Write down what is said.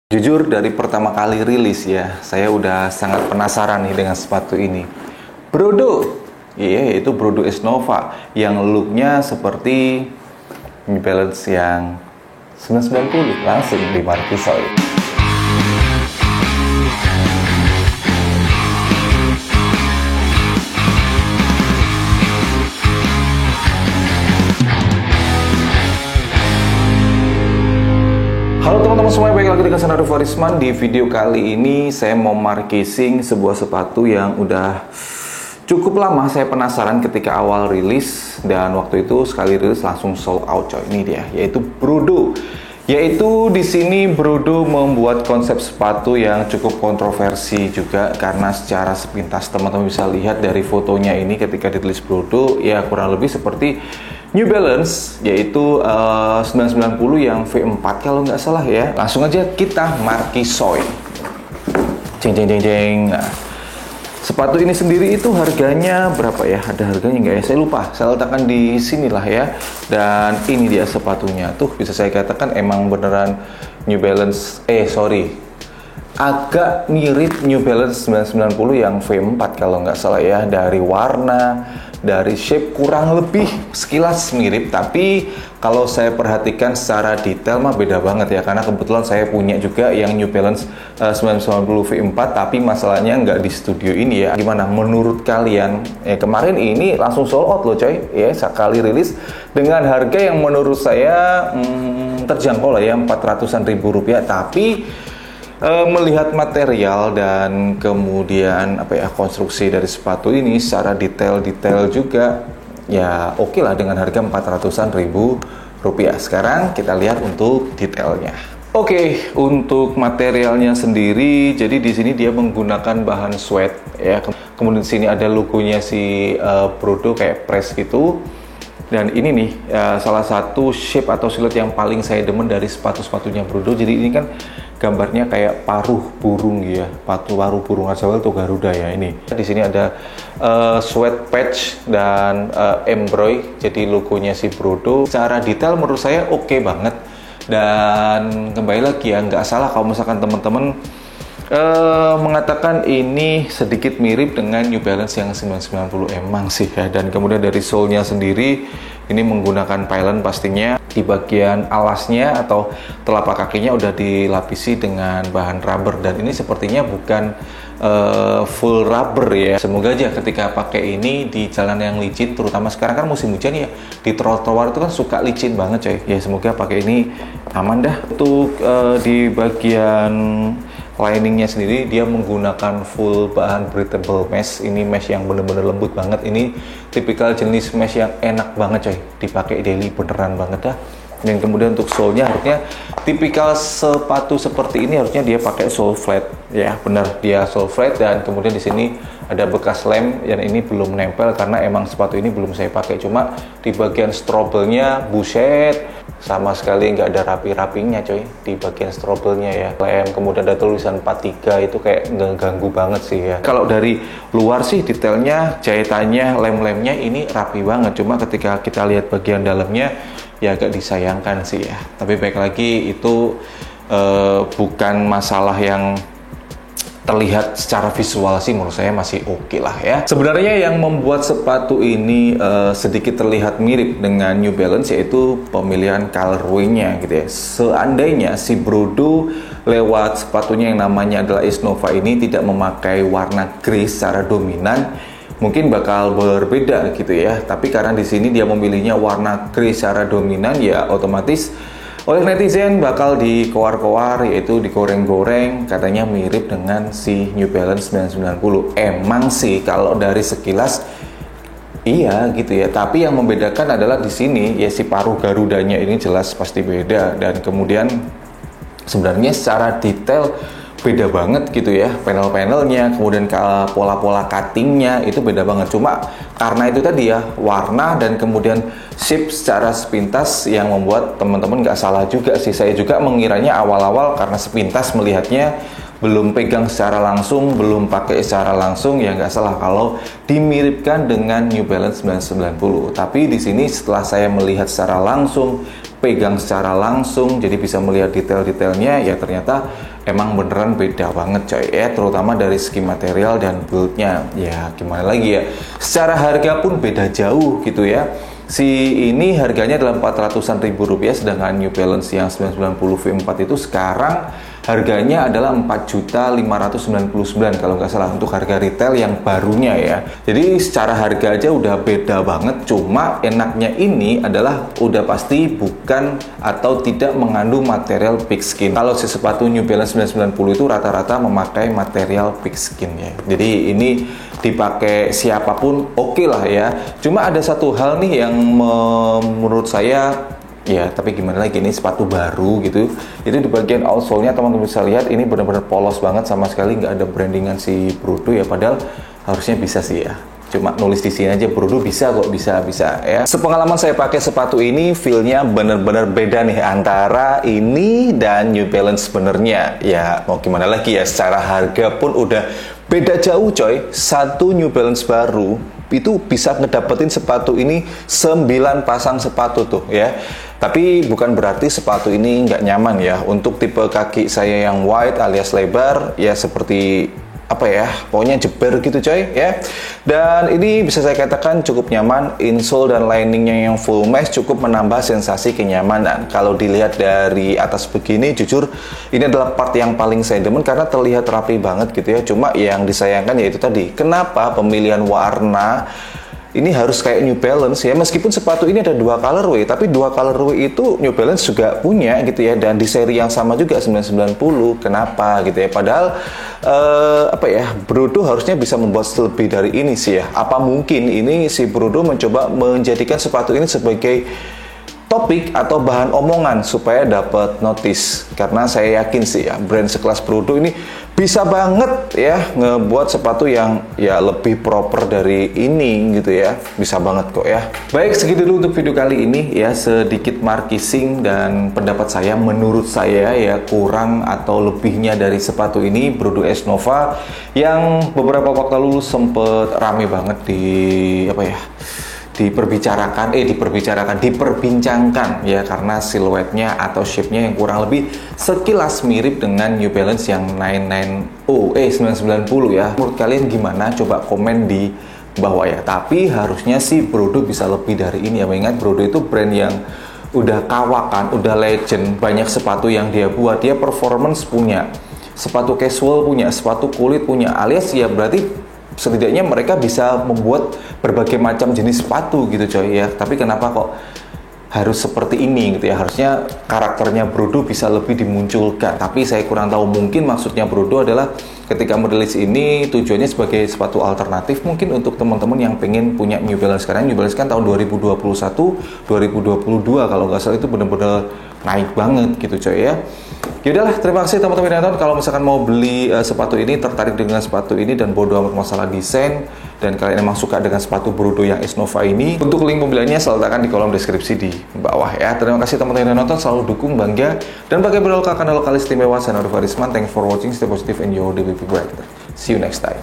Jujur dari pertama kali rilis ya, saya udah sangat penasaran nih dengan sepatu ini. Brodo, iya itu Brodo S Nova yang looknya seperti New Balance yang 990 langsung di Marquisol. Halo teman-teman semuanya, balik lagi dengan saya Arif Warisman. Di video kali ini saya mau markising sebuah sepatu yang udah cukup lama saya penasaran ketika awal rilis, dan waktu itu sekali rilis langsung sold out coy. Ini dia, yaitu Brodo. Yaitu di sini Brodo membuat konsep sepatu yang cukup kontroversi juga, karena secara sepintas teman-teman bisa lihat dari fotonya ini ketika ditulis Brodo ya kurang lebih seperti New Balance, yaitu 990 yang V4 kalau nggak salah ya. Langsung aja kita markisoy. Jeng jeng jeng jeng. Nah, sepatu ini sendiri itu harganya berapa ya? Ada harganya nggak ya? Saya lupa. Saya letakkan di sinilah ya. Dan ini dia sepatunya. Tuh bisa saya katakan emang beneran New Balance. Agak mirip New Balance 990 yang V4 kalau nggak salah ya. Dari warna, dari shape kurang lebih sekilas mirip, tapi kalau saya perhatikan secara detail mah beda banget ya, karena kebetulan saya punya juga yang New Balance 990 V4, tapi masalahnya nggak di studio ini ya. Gimana menurut kalian? Kemarin ini langsung sold out loh coy ya, sekali rilis dengan harga yang menurut saya terjangkau lah ya, 400-an ribu rupiah, tapi melihat material dan kemudian konstruksi dari sepatu ini secara detail juga ya oke lah dengan harga 400-an ribu rupiah. Sekarang kita lihat untuk detailnya. Oke, untuk materialnya sendiri, jadi di sini dia menggunakan bahan suede ya. Kemudian di sini ada logonya si Brodo kayak press gitu. Dan ini nih salah satu shape atau siluet yang paling saya demen dari sepatu-sepatunya Brodo. Jadi ini kan gambarnya kayak paruh burung ya, paruh burung Jawa atau Garuda ya ini. Di sini ada sweat patch dan embroidery, jadi logonya si Brodo. Secara detail menurut saya oke banget. Dan kembali lagi ya, nggak salah kalau misalkan teman-teman mengatakan ini sedikit mirip dengan New Balance yang 990, emang sih ya. Dan kemudian dari sole-nya sendiri ini menggunakan pylon pastinya. Di bagian alasnya atau telapak kakinya udah dilapisi dengan bahan rubber, dan ini sepertinya bukan full rubber ya. Semoga aja ketika pakai ini di jalan yang licin, terutama sekarang kan musim hujan ya, di trotoar itu kan suka licin banget coy ya. Semoga pakai ini aman dah. Untuk di bagian liningnya sendiri dia menggunakan full bahan breathable mesh. Ini mesh yang bener-bener lembut banget. Ini tipikal jenis mesh yang enak banget coy, dipakai daily beneran banget dah. Dan kemudian untuk sole-nya harusnya tipikal sepatu seperti ini harusnya dia pakai sole flat ya, bener dia sole flat. Dan kemudian di sini ada bekas lem, dan ini belum nempel karena emang sepatu ini belum saya pakai. Cuma di bagian strobelnya buset, sama sekali nggak ada rapi-rapinya coy di bagian strobelnya ya. Lem, kemudian ada tulisan 43, itu kayak ngeganggu banget sih ya. Kalau dari luar sih detailnya, jahitannya, lem-lemnya ini rapi banget. Cuma ketika kita lihat bagian dalamnya ya agak disayangkan sih ya. Tapi baik lagi itu bukan masalah yang terlihat secara visual sih, menurut saya masih oke lah ya. Sebenarnya yang membuat sepatu ini sedikit terlihat mirip dengan New Balance yaitu pemilihan colorway-nya gitu ya. Seandainya si Brodo lewat sepatunya yang namanya adalah S Nova ini tidak memakai warna grey secara dominan, mungkin bakal berbeda gitu ya. Tapi karena di sini dia memilihnya warna grey secara dominan, ya otomatis oleh netizen bakal dikoar-koar, yaitu digoreng-goreng, katanya mirip dengan si New Balance 990. Emang sih kalau dari sekilas iya gitu ya, tapi yang membedakan adalah di sini ya si paruh Garudanya ini jelas pasti beda. Dan kemudian sebenarnya secara detail beda banget gitu ya, panel-panelnya, kemudian pola-pola cuttingnya itu beda banget. Cuma karena itu tadi ya, warna dan kemudian shape secara sepintas yang membuat teman-teman nggak salah juga sih. Saya juga mengiranya awal-awal karena sepintas melihatnya, belum pegang secara langsung, belum pakai secara langsung, ya nggak salah kalau dimiripkan dengan New Balance 990. Tapi di sini setelah saya melihat secara langsung, pegang secara langsung, jadi bisa melihat detail-detailnya, ya ternyata emang beneran beda banget coy ya, terutama dari segi material dan build-nya. Ya gimana lagi ya, secara harga pun beda jauh gitu ya. Si ini harganya adalah 400-an ribu rupiah, sedangkan New Balance yang 990 V4 itu sekarang harganya adalah 4.599 kalau nggak salah untuk harga retail yang barunya ya. Jadi secara harga aja udah beda banget. Cuma enaknya ini adalah udah pasti bukan atau tidak mengandung material pigskin. Kalau si sepatu New Balance 990 itu rata-rata memakai material pigskin ya. Jadi ini dipakai siapapun oke lah ya. Cuma ada satu hal nih yang menurut saya ya, tapi gimana lagi, ini sepatu baru gitu. Itu di bagian outsole-nya teman-teman bisa lihat ini benar-benar polos banget, sama sekali nggak ada brandingan si Brodo ya. Padahal harusnya bisa sih ya. Cuma nulis di sini aja Brodo bisa kok, bisa ya. Sepengalaman saya pakai sepatu ini, feel-nya bener-bener beda nih antara ini dan New Balance sebenarnya. Ya mau gimana lagi ya, secara harga pun udah beda jauh coy. Satu New Balance baru itu bisa ngedapetin sepatu ini 9 pasang sepatu tuh ya. Tapi bukan berarti sepatu ini nggak nyaman ya. Untuk tipe kaki saya yang wide alias lebar ya, seperti apa ya, pokoknya jeber gitu coy ya. Dan ini bisa saya katakan cukup nyaman. Insole dan liningnya yang full mesh cukup menambah sensasi kenyamanan. Kalau dilihat dari atas begini, jujur ini adalah part yang paling saya demen karena terlihat rapi banget gitu ya. Cuma yang disayangkan yaitu tadi, kenapa pemilihan warna ini harus kayak New Balance ya. Meskipun sepatu ini ada 2 colorway, tapi 2 colorway itu New Balance juga punya gitu ya, dan di seri yang sama juga 990. Kenapa gitu ya? Padahal apa ya, Brodo harusnya bisa membuat lebih dari ini sih ya. Apa mungkin ini si Brodo mencoba menjadikan sepatu ini sebagai topik atau bahan omongan supaya dapat notice? Karena saya yakin sih ya, brand sekelas Brodo ini bisa banget ya ngebuat sepatu yang ya lebih proper dari ini gitu ya. Bisa banget kok ya. Baik, segitu dulu untuk video kali ini ya, sedikit markising dan pendapat saya, menurut saya ya kurang atau lebihnya dari sepatu ini, Brodo S Nova, yang beberapa waktu lalu sempet rame banget di apa ya, diperbincangkan ya, karena siluetnya atau shape-nya yang kurang lebih sekilas mirip dengan New Balance yang 990 ya. Menurut kalian gimana? Coba komen di bawah ya. Tapi harusnya sih Brodo bisa lebih dari ini ya. Mengingat Brodo itu brand yang udah kawakan, udah legend, banyak sepatu yang dia buat. Dia performance punya, sepatu casual punya, sepatu kulit punya, alias ya berarti setidaknya mereka bisa membuat berbagai macam jenis sepatu gitu coy ya. Tapi kenapa kok harus seperti ini gitu ya? Harusnya karakternya Brodo bisa lebih dimunculkan. Tapi saya kurang tahu, mungkin maksudnya Brodo adalah ketika merilis ini tujuannya sebagai sepatu alternatif mungkin untuk teman-teman yang pengen punya New Balance. Karena New Balance kan tahun 2021, 2022 kalau nggak salah itu bener-bener naik banget gitu coy ya. Yaudahlah, terima kasih teman-teman yang nonton. Kalau misalkan mau beli sepatu ini, tertarik dengan sepatu ini dan bodo amat masalah desain, dan kalian emang suka dengan sepatu Brodo yang S Nova ini, untuk link pembeliannya saya letakkan di kolom deskripsi di bawah ya. Terima kasih teman-teman yang nonton, selalu dukung, bangga, dan pakai berlokal kanal lokal istimewa. Saya Nurul Farisman. Thanks for watching, stay positive and your day will be brighter. See you next time.